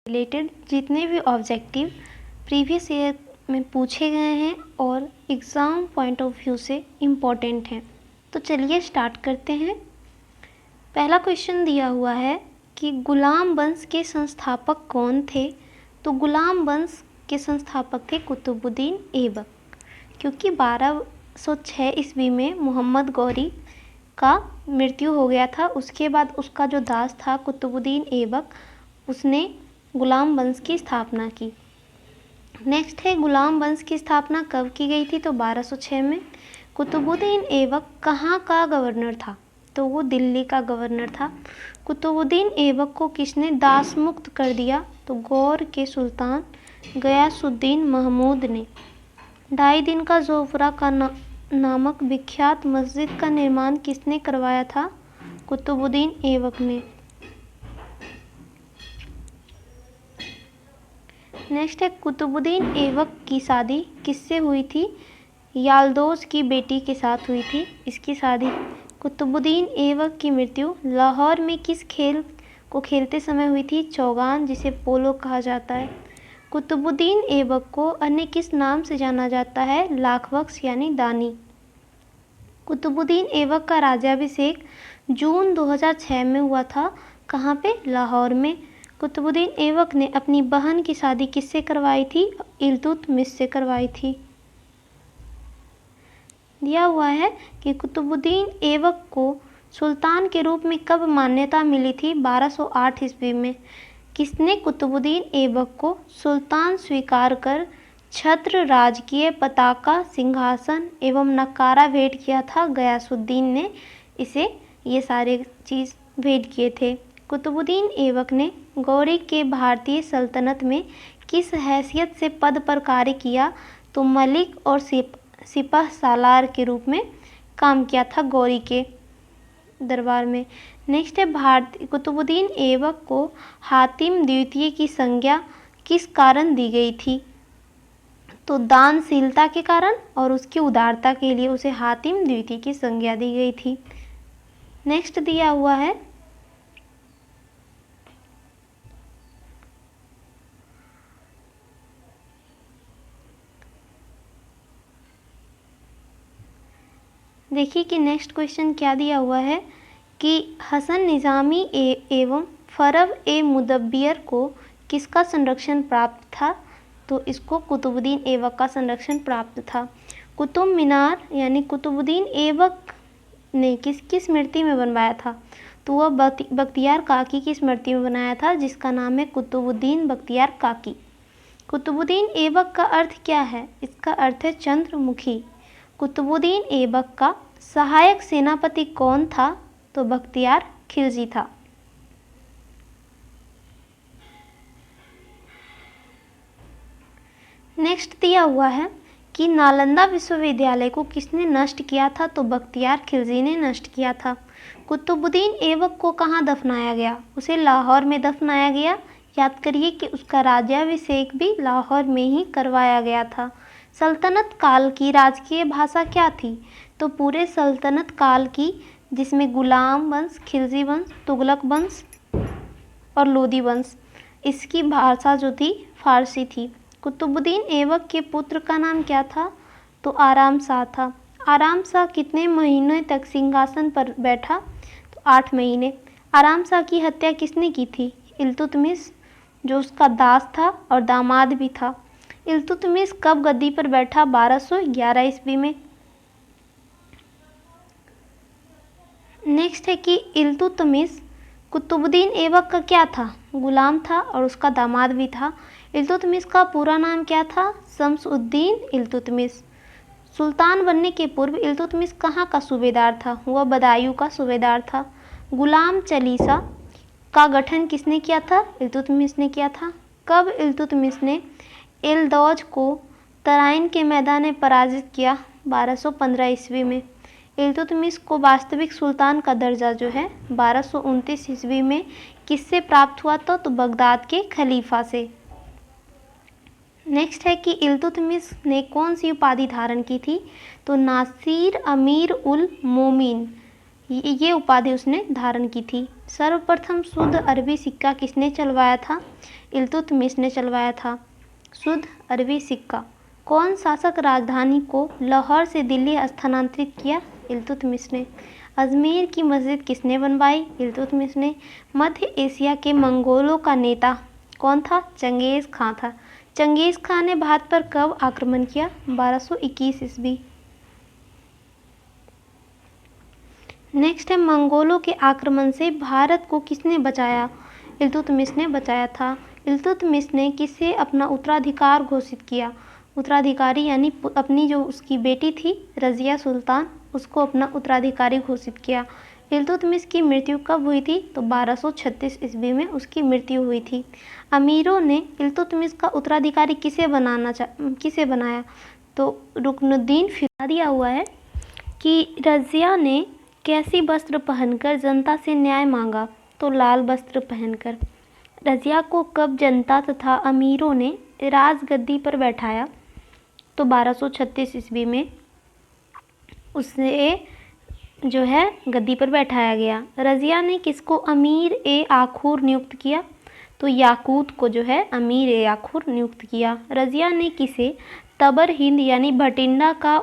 Related जितने भी objective previous year में पूछे गए हैं और एग्ज़ाम पॉइंट ऑफ व्यू से इम्पॉर्टेंट हैं। तो चलिए स्टार्ट करते हैं। पहला क्वेश्चन दिया हुआ है कि गुलाम वंश के संस्थापक कौन थे। तो गुलाम वंश के संस्थापक थे कुतुबुद्दीन ऐबक, क्योंकि 1206 ईस्वी में मोहम्मद गौरी का मृत्यु हो गया था। उसके बाद उसका जो दास था कुतुबुद्दीन ऐबक, उसने गुलाम वंश की स्थापना की। नेक्स्ट है गुलाम वंश की स्थापना कब की गई थी। तो 1206 में। कुतुबुद्दीन ऐबक कहाँ का गवर्नर था। तो वो दिल्ली का गवर्नर था। कुतुबुद्दीन ऐबक को किसने दास मुक्त कर दिया। तो गौर के सुल्तान गयासुद्दीन महमूद ने। 2.5 दिन का जोफरा का नामक विख्यात मस्जिद का निर्माण किसने करवाया था। कुतुबुद्दीन ऐबक ने। नेक्स्ट है कुतुबुद्दीन ऐबक की शादी किससे हुई थी। यालदोज की बेटी के साथ हुई थी इसकी शादी। कुतुबुद्दीन ऐबक की मृत्यु लाहौर में किस खेल को खेलते समय हुई थी। चौगान, जिसे पोलो कहा जाता है। कुतुबुद्दीन ऐबक को अन्य किस नाम से जाना जाता है। लाखबख्श यानी दानी। कुतुबुद्दीन ऐबक का राज्याभिषेक जून 2006 में हुआ था। कहाँ पे। लाहौर में। कुतुबुद्दीन ऐबक ने अपनी बहन की शादी किससे करवाई थी। इल्तुतमिश से करवाई थी। दिया हुआ है कि कुतुबुद्दीन ऐबक को सुल्तान के रूप में कब मान्यता मिली थी। 1208 ईस्वी में। किसने कुतुबुद्दीन ऐबक को सुल्तान स्वीकार कर छत्र, राजकीय पताका, सिंहासन एवं नकारा भेंट किया था। गयासुद्दीन ने इसे ये सारे चीज़ भेंट किए थे। कुतुबुद्दीन ऐबक ने गौरी के भारतीय सल्तनत में किस हैसियत से पद पर कार्य किया। तो मलिक और सिपह सालार के रूप में काम किया था गौरी के दरबार में। नेक्स्ट है कुतुबुद्दीन ऐबक को हातिम द्वितीय की संज्ञा किस कारण दी गई थी। तो दानशीलता के कारण और उसकी उदारता के लिए उसे हातिम द्वितीय की संज्ञा दी गई थी। नेक्स्ट दिया हुआ है देखिए कि नेक्स्ट क्वेश्चन क्या दिया हुआ है कि हसन निज़ामी एवं फरव ए मुदब्बिर को किसका संरक्षण प्राप्त था। तो इसको कुतुबुद्दीन ऐबक का संरक्षण प्राप्त था। कुतुब मीनार यानी कुतुबुद्दीन ऐबक ने किसकी स्मृति में बनवाया था। तो वह बख्तियार काकी की स्मृति में बनाया था, जिसका नाम है कुतुबुद्दीन बख्तियार काकी। कुतुबुद्दीन ऐबक का अर्थ क्या है। इसका अर्थ है चंद्रमुखी। कुतुबुद्दीन ऐबक का सहायक सेनापति कौन था। तो बख्तियार खिलजी था। नेक्स्ट दिया हुआ है कि नालंदा विश्वविद्यालय को किसने नष्ट किया था। तो बख्तियार खिलजी ने नष्ट किया था। कुतुबुद्दीन ऐबक को कहाँ दफनाया गया। उसे लाहौर में दफनाया गया। याद करिए कि उसका राज्याभिषेक भी लाहौर में ही करवाया गया था। सल्तनत काल की राजकीय भाषा क्या थी। तो पूरे सल्तनत काल की, जिसमें गुलाम वंश, खिलजी वंश, तुगलक वंश और लोदी वंश, इसकी भाषा जो थी फारसी थी। कुतुबुद्दीन ऐबक के पुत्र का नाम क्या था। तो आराम शाह था। आराम शाह कितने महीनों तक सिंहासन पर बैठा। तो 8 महीने। आराम शाह की हत्या किसने की थी। इल्तुतमिश, जो उसका दास था और दामाद भी था। इल्तुतमिश कब गद्दी पर बैठा। 1211 ईस्वी में। नेक्स्ट है कि इल्तुतमिश कुतुबुद्दीन ऐबक का क्या था। गुलाम था और उसका दामाद भी था। इल्तुतमिश का पूरा नाम क्या था। शम्स-उद-दीन इल्तुतमिश। सुल्तान बनने के पूर्व इल्तुतमिश कहाँ का सूबेदार था। वह बदायूं का सूबेदार था। गुलाम चालीसा का गठन किसने किया था। इल्तुतमिश ने किया था। कब इल्तुतमिश ने एलदौज को तराइन के मैदान में पराजित किया। 1215 ईस्वी में। इल्तुतमिश को वास्तविक सुल्तान का दर्जा जो है 1229 ईस्वी में किससे प्राप्त हुआ। तो बगदाद के खलीफा से। नेक्स्ट है कि इल्तुतमिश ने कौन सी उपाधि धारण की थी। तो नासिर अमीर उल मोमिन, ये उपाधि उसने धारण की थी। सर्वप्रथम शुद्ध अरबी सिक्का किसने चलवाया था? इल्तुतमिश ने चलवाया था शुद्ध अरबी सिक्का। कौन शासक राजधानी को लाहौर से दिल्ली स्थानांतरित किया? इल्तुतमिश ने। अजमेर की मस्जिद किसने बनवाई? इल्तुतमिश ने। मध्य एशिया के मंगोलों का नेता कौन था? चंगेज़ खां था। चंगेज़ खां ने भारत पर कब आक्रमण किया? 1221 ईस्वी। नेक्स्ट है, मंगोलों के आक्रमण से भारत को किसने बचाया? इल्तुतमिश ने बचाया था। इल्तुतमिश ने किसे अपना उत्तराधिकार घोषित किया? उत्तराधिकारी यानी अपनी जो उसकी बेटी थी रज़िया सुल्तान, उसको अपना उत्तराधिकारी घोषित किया। इल्तुतमिश की मृत्यु कब हुई थी? तो 1236 ईस्वी में उसकी मृत्यु हुई थी। अमीरों ने इल्तुतमिश का उत्तराधिकारी किसे बनाया? तो रुकनुद्दीन फिरोज दिया हुआ है कि रज़िया ने कैसी वस्त्र पहनकर जनता से न्याय मांगा? तो लाल वस्त्र पहनकर। रज़िया को कब जनता तथा अमीरों ने राजगद्दी पर बैठाया? तो 1236 ईस्वी में उसे जो है गद्दी पर बैठाया गया। रज़िया ने किसको अमीर ए आखूर नियुक्त किया? तो याकूत को जो है अमीर ए आखूर नियुक्त किया। रज़िया ने किसे तबर हिंद यानी भटिंडा का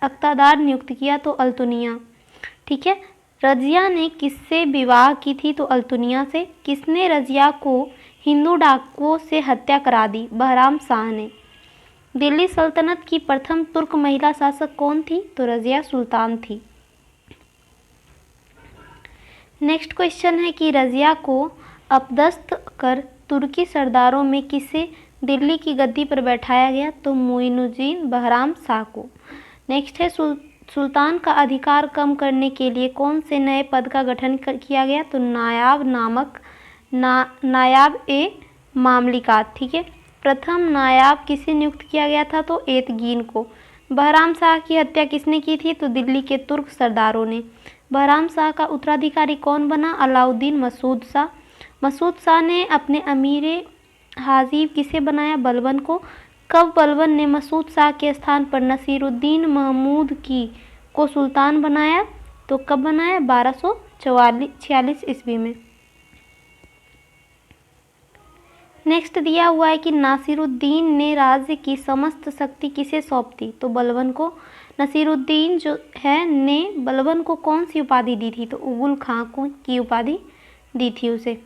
अख्तादार नियुक्त किया? तो अल्तुनिया। ठीक है। रज़िया ने किससे विवाह की थी? तो अल्तुनिया से। किसने रज़िया को हिंदू डाकुओं से हत्या करा दी? बहराम शाह ने। दिल्ली सल्तनत की प्रथम तुर्क महिला शासक कौन थी? तो रज़िया सुल्तान थी। नेक्स्ट क्वेश्चन है कि रज़िया को अपदस्थ कर तुर्की सरदारों में किसे दिल्ली की गद्दी पर बैठाया गया? तो मुइनुद्दीन बहराम शाह को। नेक्स्ट है, सुल्तान का अधिकार कम करने के लिए कौन से नए पद का गठन किया गया? तो नायाब ए मामलिकात। ठीक है। प्रथम नायाब किसे नियुक्त किया गया था? तो एतगीन को। बहराम शाह की हत्या किसने की थी? तो दिल्ली के तुर्क सरदारों ने। बहराम शाह का उत्तराधिकारी कौन बना? अलाउद्दीन मसूद शाह। मसूद शाह ने अपने अमीर हाजिब किसे बनाया? बलबन को। कब बलबन ने मसूद शाह के स्थान पर नसीरुद्दीन महमूद को सुल्तान बनाया? तो कब बनाया? 1246 ईस्वी में। नेक्स्ट दिया हुआ है कि नासिरुद्दीन ने राज्य की समस्त शक्ति किसे सौंप दी? तो बलबन को। नसीरुद्दीन जो है ने बलबन को कौन सी उपाधि दी थी? तो उगुल खां की उपाधि दी थी उसे।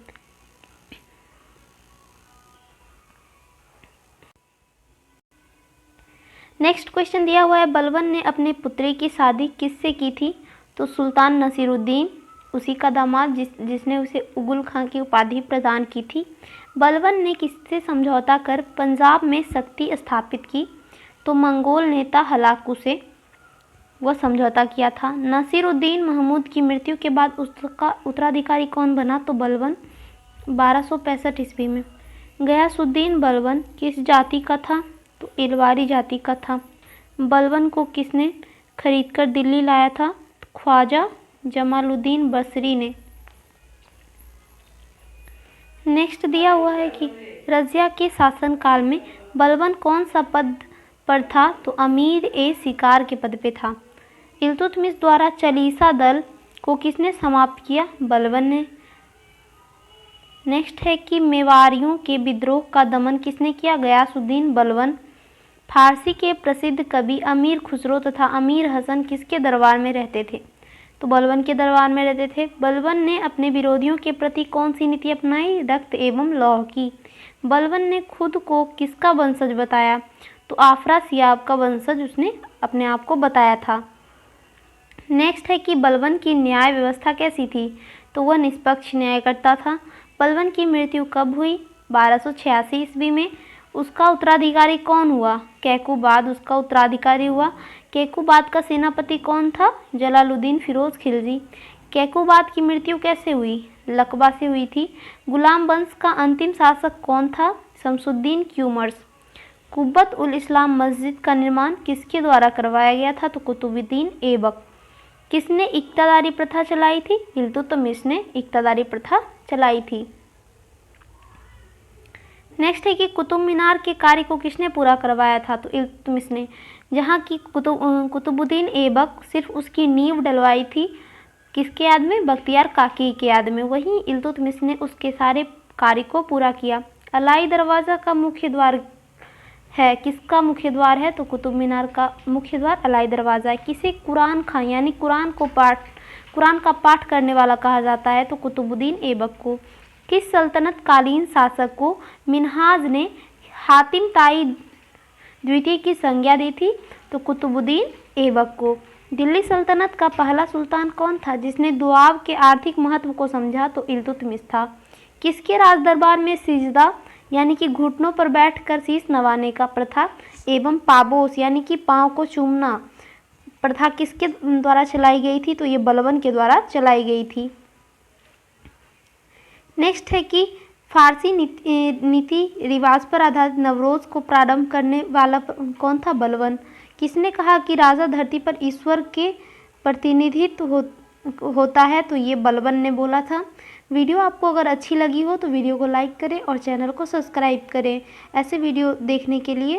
नेक्स्ट क्वेश्चन दिया हुआ है, बलबन ने अपने पुत्री की शादी किससे की थी? तो सुल्तान नसीरुद्दीन, उसी का दामाद जिसने उसे उगुल खां की उपाधि प्रदान की थी। बलबन ने किससे समझौता कर पंजाब में शक्ति स्थापित की? तो मंगोल नेता हलाकू से वह समझौता किया था। नसीरुद्दीन महमूद की मृत्यु के बाद उसका उत्तराधिकारी कौन बना? तो बलबन 1265 ईस्वी में। गयासुद्दीन बलबन किस जाति का था? तो इलवारी जाति का था। बलबन को किसने खरीदकर दिल्ली लाया था? ख्वाजा जमालुद्दीन बसरी ने। नेक्स्ट दिया हुआ है कि रज़िया के शासनकाल में बलबन कौन सा पद पर था? तो अमीर ए शिकार के पद पे था। इल्तुतमिश द्वारा चालीसा दल को किसने समाप्त किया? बलबन ने। नेक्स्ट है कि मेवाड़ियों के विद्रोह का दमन किसने किया? गयासुद्दीन बलबन। फारसी के प्रसिद्ध कवि अमीर खुसरो तथा अमीर हसन किसके दरबार में रहते थे? तो बलबन के दरबार में रहते थे। बलबन ने अपने विरोधियों के प्रति कौन सी नीति अपनाई? रक्त एवं लौह की। बलबन ने खुद को किसका वंशज बताया? तो आफरा सियाब का वंशज उसने अपने आप को बताया था। नेक्स्ट है कि बलबन की न्याय व्यवस्था कैसी थी? तो वह निष्पक्ष न्याय करता था। बलबन की मृत्यु कब हुई? 1286 ईस्वी में। उसका उत्तराधिकारी कौन हुआ? कैकुबाद उसका उत्तराधिकारी हुआ। कैकुबाद का सेनापति कौन था? जलालुद्दीन फिरोज खिलजी। कैकुबाद की मृत्यु कैसे हुई? लकवा से हुई थी। गुलाम वंश का अंतिम शासक कौन था? शमसुद्दीन क्यूमर्स। कुब्बत उल इस्लाम मस्जिद का निर्माण किसके द्वारा करवाया गया था? तो कुतुबुद्दीन ऐबक। किसने इक्तादारी प्रथा चलाई थी? इल्तुतमिश ने इक्तादारी प्रथा चलाई थी। नेक्स्ट है कि कुतुब मीनार के कार्य को किसने पूरा करवाया था? तो इल्तुतमिश ने। जहाँ की कुतुबुद्दीन ऐबक सिर्फ उसकी नींव डलवाई थी। किसके याद में? बख्तियार काकी के याद में। वहीं इल्तुतमिश ने उसके सारे कार्य को पूरा किया। अलाई दरवाज़ा का मुख्य द्वार है, किसका मुख्य द्वार है? तो कुतुब मीनार का मुख्य द्वार अलाई दरवाज़ा है। किसे कुरान खां यानी कुरान का पाठ करने वाला कहा जाता है? तो कुतुबुद्दीन ऐबक को। किस सल्तनत कालीन शासक को मिन्हाज ने हातिम ताई द्वितीय की संज्ञा दी थी? तो कुतुबुद्दीन ऐबक को। दिल्ली सल्तनत का पहला सुल्तान कौन था जिसने दुआब के आर्थिक महत्व को समझा? तो इल्तुतमिश था। किसके राज दरबार में सिजदा यानी कि घुटनों पर बैठकर शीश नवाने का प्रथा एवं पाबोस यानी कि पाँव को चूमना प्रथा किसके द्वारा चलाई गई थी? तो ये बलबन के द्वारा चलाई गई थी। नेक्स्ट है कि फारसी नीति रिवाज पर आधारित नवरोज को प्रारंभ करने वाला कौन था? बलबन। किसने कहा कि राजा धरती पर ईश्वर के प्रतिनिधित्व होता है? तो ये बलबन ने बोला था। वीडियो आपको अगर अच्छी लगी हो तो वीडियो को लाइक करें और चैनल को सब्सक्राइब करें ऐसे वीडियो देखने के लिए।